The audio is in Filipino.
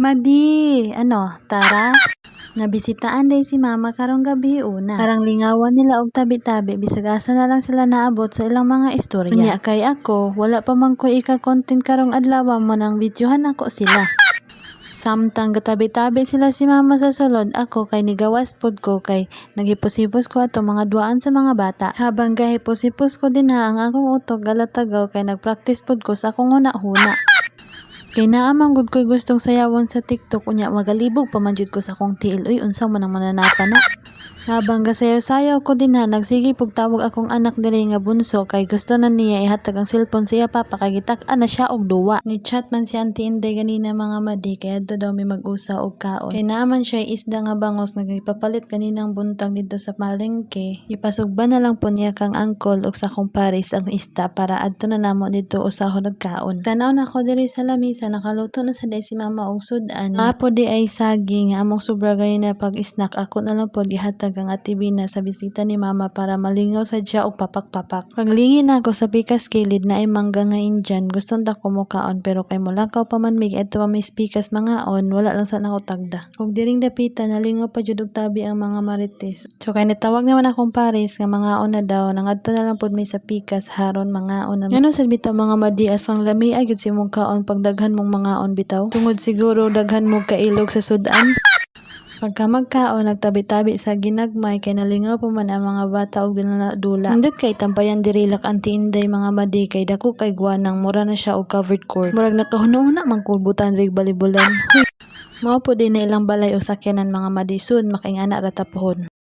Madi, tara. Nabisitaan day si mama karong gabi una. Karang lingawan nila og tabi-tabi bisag asa na lang sila naabot sa ilang mga istorya. Unya kay ako, wala pa man ko ika-content karong adlaw mo nang videohan ako sila. Samtang gatabi-tabi sila si mama sa sulod, ako kay nigawas pod ko kay nagipos-hipos ko ato mga duaan sa mga bata. Habang gahipos-hipos ko din ang akong utok galatagaw kay nagpractice pod ko sa akong huna-huna. Kay naamang gud ko'y gustong sayawon sa TikTok unya magalibog pa man jud ko sa akong tiil. Uy, unsa man ang mananapa na. Habang gasayaw-sayaw ko din nagsige pug tawag akong anak diri nga bunso kay gusto na niya ihatag ang cellphone sa iya papa kay gitak-an na siya og duwa. Ni chat man si Auntie Inday ganina mga madi kay adto daw mi mag-usa og kaon. Kay naaman siya isda nga bangos nga gipapalit kaninang buntag dito sa palengke. Ipasugban na lang po niya kang angkol og sa kumpares ang isda para adto na namo dito usahon og kaon. Tanaw na ako diri sa lamisa nakaluto na sa day si mama og sudan. Apo di ay saging among sobra gay na pag-snack ako na lang po gihatag ang Ate Bina sa bisita ni mama para malingaw sa siya og papak-papak. Paglingi na ako sa pikas kilid na ay mangga nga Indian gustong ta kumukaon pero kay mulakaw pa man mig adto pa may pikas mga on wala lang sa nako tagda. Ug diring dapita nalingaw pa jud og tabi ang mga marites. So kay natawag naman akong pares nga mga on na daw nangadto na lang pud may sa pikas haron mga on na. Ano sad bitaw mga madi asang lami ay gyud si mong kaon pag daghan mong mga on bitaw. Tungod siguro daghan mo kailog sa sudan. Pagka magkaon, nagtabi-tabi sa ginagmay kay nalingaw pa man ang mga bata og dula. Nindot kay tampayan dirilak Auntie Inday mga madi kay dako kay guwanang mura na siya og covered court. Murag nakahuna man kubutan rig balibulan. Mao po din na ilang balay o sakyanan mga madi soon makaingana ra ta pohon.